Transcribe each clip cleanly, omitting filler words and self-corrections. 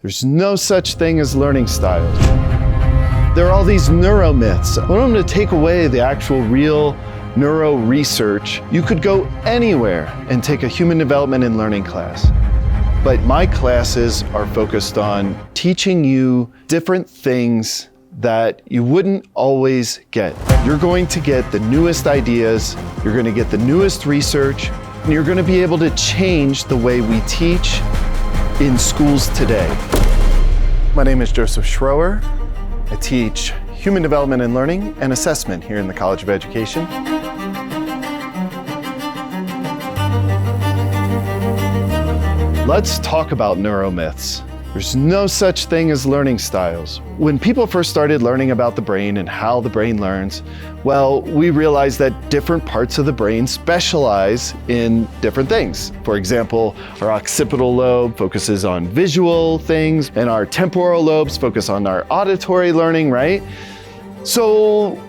There's no such thing as learning styles. There are all these neuro myths. I want them to take away the actual real neuro research. You could go anywhere and take a human development and learning class. But my classes are focused on teaching you different things that you wouldn't always get. You're going to get the newest ideas, you're going to get the newest research, and you're going to be able to change the way we teach in schools today. My name is Joseph Schroer. I teach human development and learning and assessment here in the College of Education. Let's talk about neuro myths. There's no such thing as learning styles. When people first started learning about the brain and how the brain learns, well, we realized that different parts of the brain specialize in different things. For example, our occipital lobe focuses on visual things, and our temporal lobes focus on our auditory learning, right? So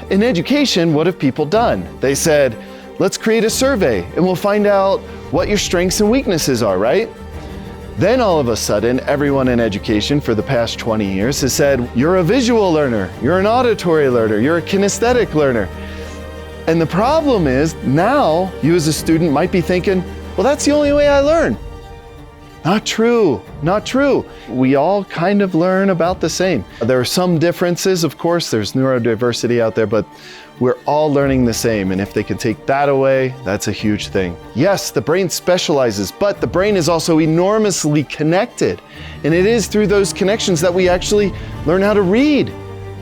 in education, what have people done? They said, let's create a survey and we'll find out what your strengths and weaknesses are, right? Then all of a sudden, everyone in education for the past 20 years has said, you're a visual learner, you're an auditory learner, you're a kinesthetic learner. And the problem is now you as a student might be thinking, well, that's the only way I learn. Not true, not true. We all kind of learn about the same. There are some differences, of course, there's neurodiversity out there, but we're all learning the same. And if they can take that away, that's a huge thing. Yes, the brain specializes, but the brain is also enormously connected. And it is through those connections that we actually learn how to read,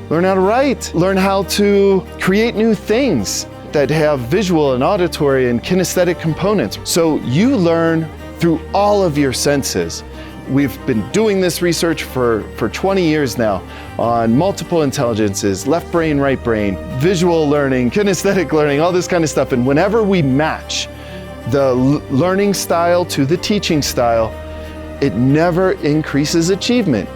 learn how to write, learn how to create new things that have visual and auditory and kinesthetic components. So you learn through all of your senses. We've been doing this research for 20 years now on multiple intelligences, left brain, right brain, visual learning, kinesthetic learning, all this kind of stuff. And whenever we match the learning style to the teaching style, it never increases achievement.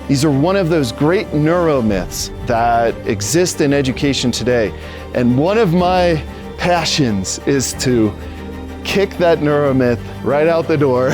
These are one of those great neuro myths that exist in education today. And one of my passions is to kick that neuro myth right out the door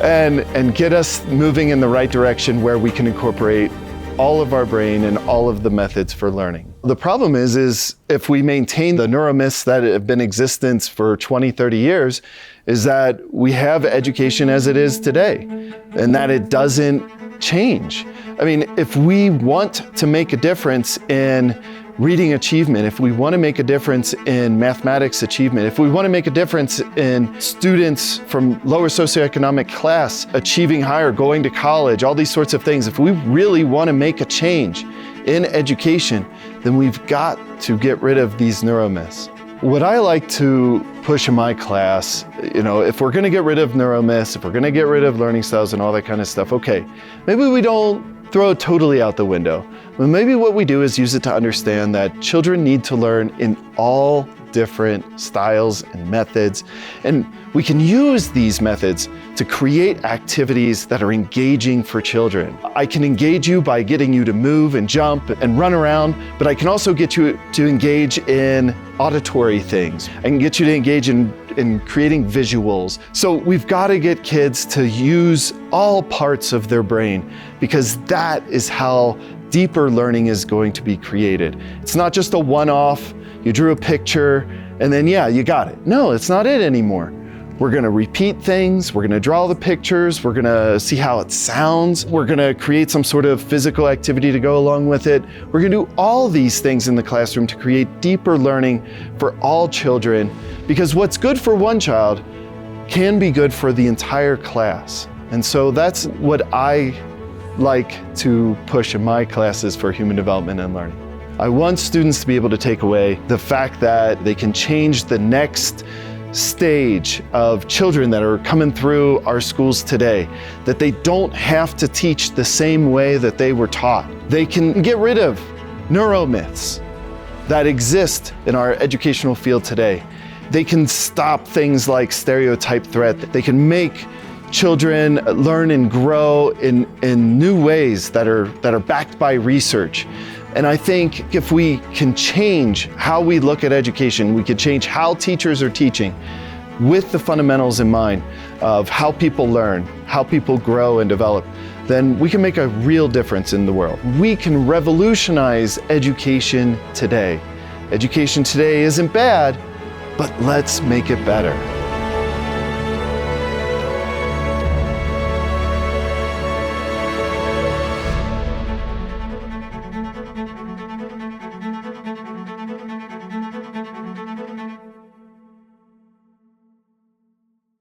and get us moving in the right direction where we can incorporate all of our brain and all of the methods for learning. The problem is if we maintain the neuro myths that have been in existence for 20, 30 years, is that we have education as it is today and that it doesn't change. I mean, if we want to make a difference in reading achievement, if we want to make a difference in mathematics achievement, if we want to make a difference in students from lower socioeconomic class achieving higher, going to college, all these sorts of things, if we really want to make a change in education, then we've got to get rid of these neuro myths. What I like to push in my class, if we're going to get rid of neuro myths, if we're going to get rid of learning styles and all that kind of stuff, okay, maybe we don't throw it totally out the window. But maybe what we do is use it to understand that children need to learn in all different styles and methods. And we can use these methods to create activities that are engaging for children. I can engage you by getting you to move and jump and run around, but I can also get you to engage in auditory things. I can get you to engage in creating visuals. So we've got to get kids to use all parts of their brain because that is how deeper learning is going to be created. It's not just a one-off, you drew a picture and then yeah, you got it. No, it's not it anymore. We're going to repeat things, we're going to draw the pictures, we're going to see how it sounds, we're going to create some sort of physical activity to go along with it. We're going to do all these things in the classroom to create deeper learning for all children, because what's good for one child can be good for the entire class. And so that's what I like to push in my classes for human development and learning. I want students to be able to take away the fact that they can change the next stage of children that are coming through our schools today, that they don't have to teach the same way that they were taught. They can get rid of neuro myths that exist in our educational field today. They can stop things like stereotype threat. They can make children learn and grow in new ways that are backed by research. And I think if we can change how we look at education, we can change how teachers are teaching with the fundamentals in mind of how people learn, how people grow and develop, then we can make a real difference in the world. We can revolutionize education today. Education today isn't bad, but let's make it better.